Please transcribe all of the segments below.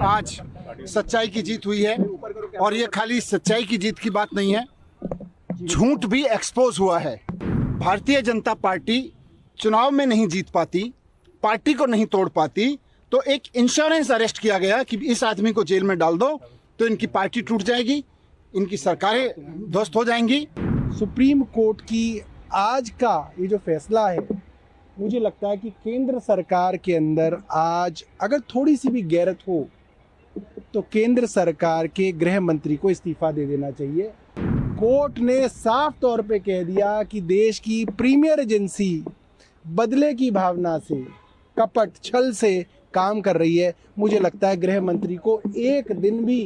आज सच्चाई की जीत हुई है। और ये खाली सच्चाई की जीत की बात नहीं है, झूठ भी एक्सपोज हुआ है। भारतीय जनता पार्टी चुनाव में नहीं जीत पाती, पार्टी को नहीं तोड़ पाती, तो एक इंश्योरेंस अरेस्ट किया गया कि इस आदमी को जेल में डाल दो तो इनकी पार्टी टूट जाएगी, इनकी सरकारें ध्वस्त हो जाएंगी। सुप्रीम कोर्ट की आज का ये जो फैसला है, मुझे लगता है कि केंद्र सरकार के अंदर आज अगर थोड़ी सी भी गैरत हो तो केंद्र सरकार के गृह मंत्री को इस्तीफा दे देना चाहिए। कोर्ट ने साफ तौर पे कह दिया कि देश की प्रीमियर एजेंसी बदले की भावना से, कपट छल से काम कर रही है। मुझे लगता है गृह मंत्री को एक दिन भी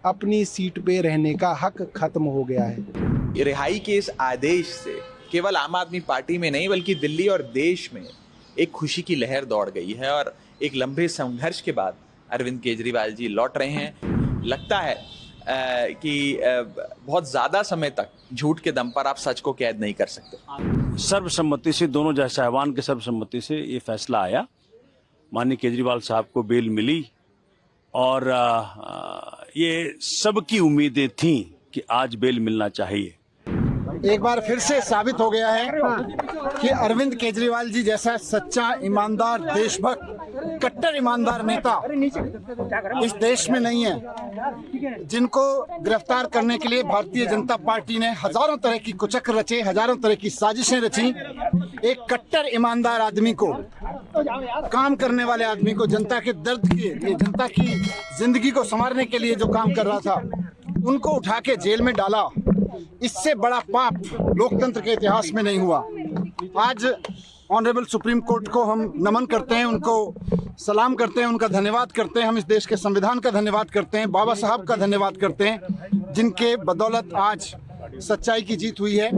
अपनी सीट पे रहने का हक खत्म हो गया है। रिहाई के इस आदेश से केवल आम आदमी पार्टी में नहीं बल्कि दिल्ली और देश में एक खुशी की लहर दौड़ गई है और एक लंबे संघर्ष के बाद अरविंद केजरीवाल जी लौट रहे हैं। लगता है कि बहुत ज़्यादा समय तक झूठ के दम पर आप सच को कैद नहीं कर सकते। सर्वसम्मति से, दोनों जज साहिबान के सर्वसम्मति से ये फैसला आया, माननीय केजरीवाल साहब को बेल मिली और ये सबकी उम्मीदें थीं कि आज बेल मिलना चाहिए। एक बार फिर से साबित हो गया है कि अरविंद केजरीवाल जी जैसा सच्चा, ईमानदार, देशभक्त, कट्टर ईमानदार नेता इस देश में नहीं है। जिनको गिरफ्तार करने के लिए भारतीय जनता पार्टी ने हजारों तरह की कुचक्र रचे, हजारों तरह की साजिशें रची, एक कट्टर ईमानदार आदमी को, काम करने वाले आदमी को, जनता के दर्द के लिए, जनता की जिंदगी को संवारने के लिए जो काम कर रहा था, उनको उठा के जेल में डाला। इससे बड़ा पाप लोकतंत्र के इतिहास में नहीं हुआ। आज ऑनरेबल सुप्रीम कोर्ट को हम नमन करते हैं, उनको सलाम करते हैं, उनका धन्यवाद करते हैं। हम इस देश के संविधान का धन्यवाद करते हैं, बाबा साहब का धन्यवाद करते हैं, जिनके बदौलत आज सच्चाई की जीत हुई है।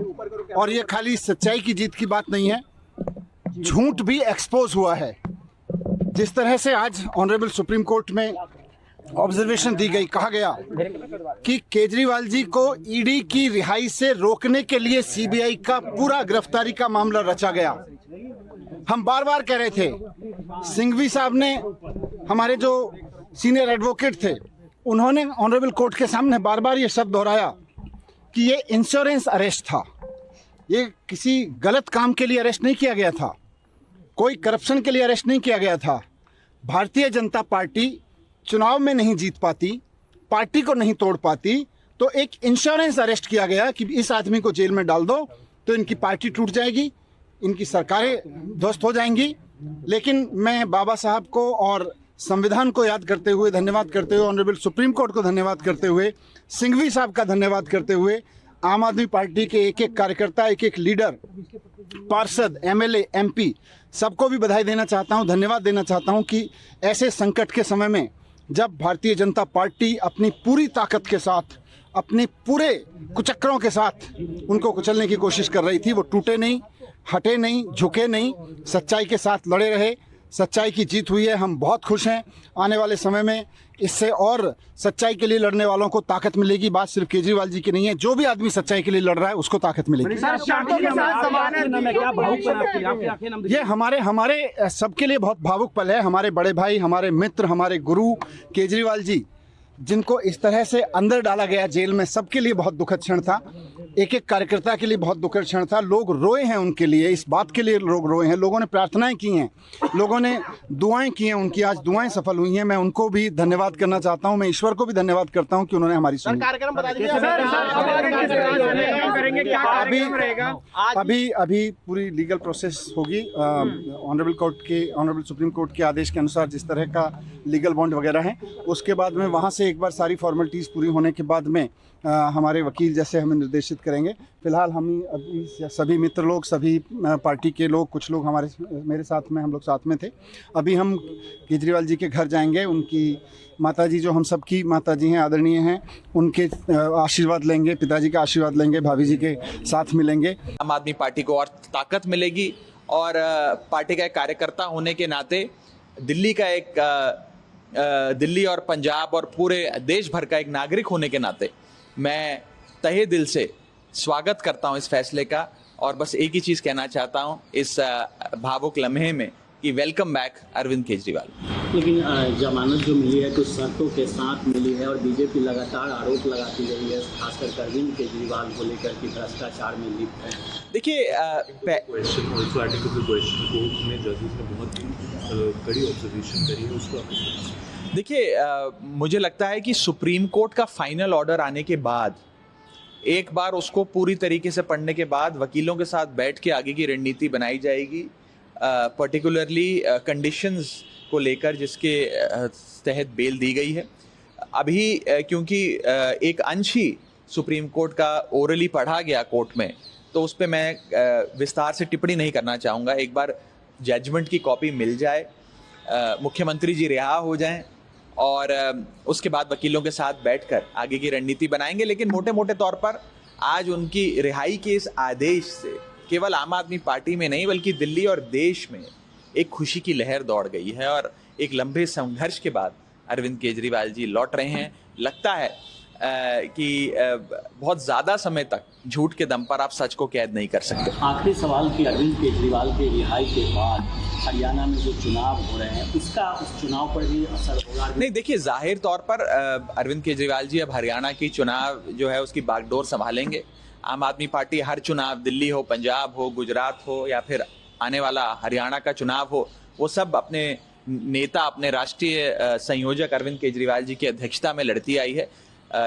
और ये खाली सच्चाई की जीत की बात नहीं है, झूठ भी एक्सपोज हुआ है। जिस तरह से आज ऑनरेबल सुप्रीम कोर्ट में ऑब्जर्वेशन दी गई, कहा गया कि केजरीवाल जी को ईडी की रिहाई से रोकने के लिए सीबीआई का पूरा गिरफ्तारी का मामला रचा गया। हम बार बार कह रहे थे, सिंघवी साहब ने, हमारे जो सीनियर एडवोकेट थे, उन्होंने ऑनरेबल कोर्ट के सामने बार बार ये शब्द दोहराया कि ये इंश्योरेंस अरेस्ट था, ये किसी गलत काम के लिए अरेस्ट नहीं किया गया था, कोई करप्शन के लिए अरेस्ट नहीं किया गया था। भारतीय जनता पार्टी चुनाव में नहीं जीत पाती, पार्टी को नहीं तोड़ पाती, तो एक इंश्योरेंस अरेस्ट किया गया कि इस आदमी को जेल में डाल दो तो इनकी पार्टी टूट जाएगी, इनकी सरकारें ध्वस्त हो जाएंगी। लेकिन मैं बाबा साहब को और संविधान को याद करते हुए, धन्यवाद करते हुए, ऑनरेबल सुप्रीम कोर्ट को धन्यवाद करते हुए, सिंघवी साहब का धन्यवाद करते हुए, आम आदमी पार्टी के एक एक कार्यकर्ता, एक एक लीडर, पार्षद, एमएलए, एमपी, सबको भी बधाई देना चाहता हूं, धन्यवाद देना चाहता हूं कि ऐसे संकट के समय में जब भारतीय जनता पार्टी अपनी पूरी ताकत के साथ, अपने पूरे कुचक्रों के साथ उनको कुचलने की कोशिश कर रही थी, वो टूटे नहीं, हटे नहीं, झुके नहीं, सच्चाई के साथ लड़े रहे। सच्चाई की जीत हुई है, हम बहुत खुश हैं। आने वाले समय में इससे और सच्चाई के लिए लड़ने वालों को ताकत मिलेगी। बात सिर्फ केजरीवाल जी की नहीं है, जो भी आदमी सच्चाई के लिए लड़ रहा है उसको ताकत मिलेगी। ये हमारे सबके लिए बहुत भावुक पल है। हमारे बड़े भाई, हमारे मित्र, हमारे गुरु केजरीवाल जी, जिनको इस तरह से अंदर डाला गया जेल में, सबके लिए बहुत दुखद क्षण था। एक एक कार्यकर्ता के लिए बहुत दुखद क्षण था। लोग रोए हैं उनके लिए, इस बात के लिए लोग रोए हैं। लोगों ने प्रार्थनाएं की हैं, लोगों ने दुआएं की हैं, उनकी आज दुआएं सफल हुई हैं। मैं उनको भी धन्यवाद करना चाहता हूं। मैं ईश्वर को भी धन्यवाद करता हूं कि उन्होंने हमारी सुनी। अभी पूरी लीगल प्रोसेस होगी। ऑनरेबल सुप्रीम कोर्ट के आदेश के अनुसार जिस तरह का लीगल बॉन्ड वगैरह है, उसके बाद में वहाँ से एक बार सारी फॉर्मेलिटीज़ पूरी होने के बाद में हमारे वकील जैसे हमें निर्देशित करेंगे। फिलहाल हम अभी सभी मित्र लोग, सभी पार्टी के लोग, कुछ लोग मेरे साथ में, हम लोग साथ में थे। अभी हम केजरीवाल जी के घर जाएंगे, उनकी माताजी, जो हम सबकी माताजी हैं, आदरणीय हैं, उनके आशीर्वाद लेंगे, पिताजी का आशीर्वाद लेंगे, भाभी जी के साथ मिलेंगे। आम आदमी पार्टी को और ताकत मिलेगी और पार्टी का एक कार्यकर्ता होने के नाते दिल्ली और पंजाब और पूरे देश भर का एक नागरिक होने के नाते मैं तहे दिल से स्वागत करता हूं इस फैसले का। और बस एक ही चीज़ कहना चाहता हूं इस भावुक लम्हे में कि वेलकम बैक अरविंद केजरीवाल। लेकिन जमानत जो मिली है कुछ शर्तों के साथ मिली है और बीजेपी लगातार आरोप लगाती रही है, खासकर अरविंद केजरीवाल को लेकर कि भ्रष्टाचार में लिप्त है। देखिए question also article question court में जजेस ने बहुत कड़ी ऑब्जर्वेशन करी है, उसको आप देखिए मुझे लगता है कि सुप्रीम कोर्ट का फाइनल ऑर्डर आने के बाद एक बार उसको पूरी तरीके से पढ़ने के बाद वकीलों के साथ बैठ के आगे की रणनीति बनाई जाएगी, पर्टिकुलरली कंडीशंस को लेकर जिसके तहत बेल दी गई है। अभी क्योंकि एक अंश ही सुप्रीम कोर्ट का ओरली पढ़ा गया कोर्ट में, तो उस पर मैं विस्तार से टिप्पणी नहीं करना चाहूँगा। एक बार जजमेंट की कॉपी मिल जाए, मुख्यमंत्री जी रिहा हो जाएं और उसके बाद वकीलों के साथ बैठकर आगे की रणनीति बनाएंगे। लेकिन मोटे मोटे तौर पर आज उनकी रिहाई के इस आदेश से केवल आम आदमी पार्टी में नहीं बल्कि दिल्ली और देश में एक खुशी की लहर दौड़ गई है और एक लंबे संघर्ष के बाद अरविंद केजरीवाल जी लौट रहे हैं। लगता है कि बहुत ज़्यादा समय तक झूठ के दम पर आप सच को कैद नहीं कर सकते। आखिरी सवाल कि अरविंद केजरीवाल के रिहाई के बाद हरियाणा में जो चुनाव हो रहे हैं उसका उस चुनाव पर भी असर होगा? नहीं, देखिए जाहिर तौर पर अरविंद केजरीवाल जी अब हरियाणा की चुनाव जो है उसकी बागडोर संभालेंगे। आम आदमी पार्टी हर चुनाव, दिल्ली हो, पंजाब हो, गुजरात हो या फिर आने वाला हरियाणा का चुनाव हो, वो सब अपने नेता, अपने राष्ट्रीय संयोजक अरविंद केजरीवाल जी की अध्यक्षता में लड़ती आई है।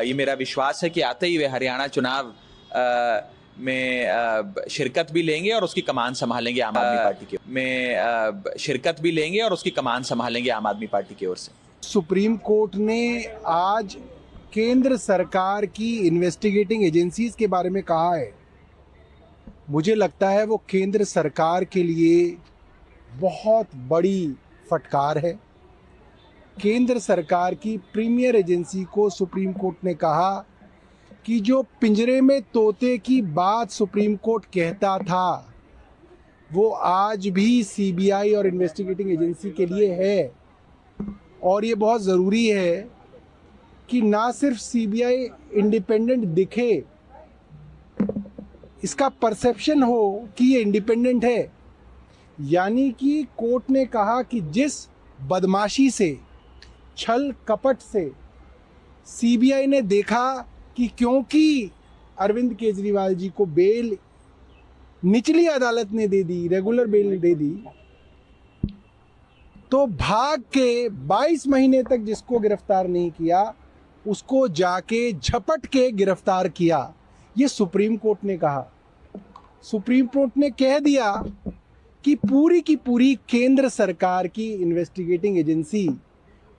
ये मेरा विश्वास है कि आते ही वे हरियाणा चुनाव में शिरकत भी लेंगे और उसकी कमान संभालेंगे आम आदमी पार्टी की ओर से। सुप्रीम कोर्ट ने आज केंद्र सरकार की इन्वेस्टिगेटिंग एजेंसीज के बारे में कहा है। मुझे लगता है वो केंद्र सरकार के लिए बहुत बड़ी फटकार है। केंद्र सरकार की प्रीमियर एजेंसी को सुप्रीम कोर्ट ने कहा कि जो पिंजरे में तोते की बात सुप्रीम कोर्ट कहता था वो आज भी सीबीआई और इन्वेस्टिगेटिंग एजेंसी के लिए है। और ये बहुत ज़रूरी है कि ना सिर्फ सीबीआई इंडिपेंडेंट दिखे, इसका परसेप्शन हो कि ये इंडिपेंडेंट है। यानी कि कोर्ट ने कहा कि जिस बदमाशी से, छल कपट से सीबीआई ने देखा कि क्योंकि अरविंद केजरीवाल जी को बेल निचली अदालत ने दे दी, रेगुलर बेल दे दी, तो भाग के 22 महीने तक जिसको गिरफ्तार नहीं किया उसको जाके झपट के गिरफ्तार किया। ये सुप्रीम कोर्ट ने कहा। सुप्रीम कोर्ट ने कह दिया कि पूरी की पूरी केंद्र सरकार की इन्वेस्टिगेटिंग एजेंसी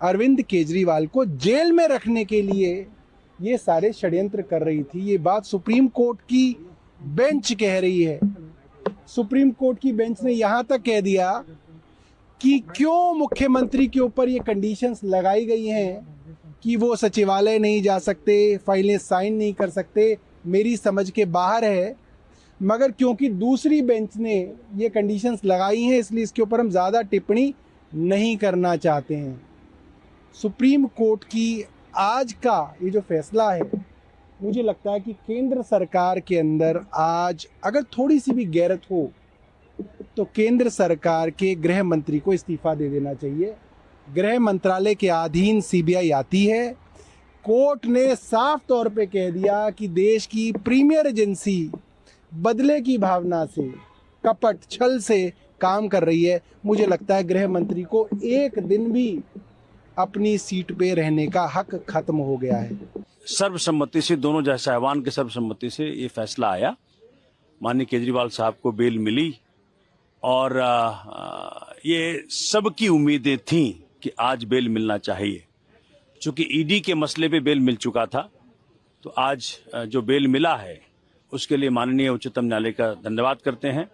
अरविंद केजरीवाल को जेल में रखने के लिए ये सारे षड्यंत्र कर रही थी। ये बात सुप्रीम कोर्ट की बेंच कह रही है। सुप्रीम कोर्ट की बेंच ने यहाँ तक कह दिया कि क्यों मुख्यमंत्री के ऊपर ये कंडीशंस लगाई गई हैं कि वो सचिवालय नहीं जा सकते, फाइलें साइन नहीं कर सकते, मेरी समझ के बाहर है। मगर क्योंकि दूसरी बेंच ने ये कंडीशंस लगाई हैं इसलिए इसके ऊपर हम ज़्यादा टिप्पणी नहीं करना चाहते हैं। सुप्रीम कोर्ट की आज का ये जो फैसला है, मुझे लगता है कि केंद्र सरकार के अंदर आज अगर थोड़ी सी भी गैरत हो तो केंद्र सरकार के गृह मंत्री को इस्तीफा दे देना चाहिए। गृह मंत्रालय के अधीन सीबीआई आती है। कोर्ट ने साफ तौर पे कह दिया कि देश की प्रीमियर एजेंसी बदले की भावना से, कपट छल से काम कर रही है। मुझे लगता है गृह मंत्री को एक दिन भी अपनी सीट पे रहने का हक खत्म हो गया है। सर्वसम्मति से, दोनों जज साहिबान के सर्वसम्मति से ये फैसला आया। माननीय केजरीवाल साहब को बेल मिली और ये सबकी उम्मीदें थीं कि आज बेल मिलना चाहिए। चूंकि ईडी के मसले पे बेल मिल चुका था, तो आज जो बेल मिला है उसके लिए माननीय उच्चतम न्यायालय का धन्यवाद करते हैं।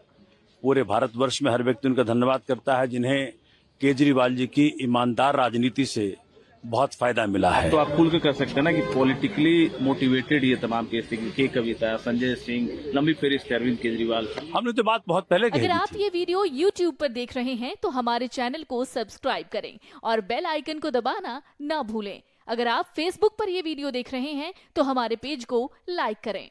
पूरे भारतवर्ष में हर व्यक्ति उनका धन्यवाद करता है जिन्हें केजरीवाल जी की ईमानदार राजनीति से बहुत फायदा मिला है। तो आप खुल के कर सकते हैं ना कि पॉलिटिकली मोटिवेटेड ये तमाम केस थे, के कविता, संजय सिंह, लंबी फेरिस्त अरविंद केजरीवाल। हमने तो बात बहुत पहले कही थी। अगर आप ये वीडियो YouTube पर देख रहे हैं तो हमारे चैनल को सब्सक्राइब करें और बेल आइकन को दबाना ना भूलें। अगर आप Facebook पर ये वीडियो देख रहे हैं तो हमारे पेज को लाइक करें।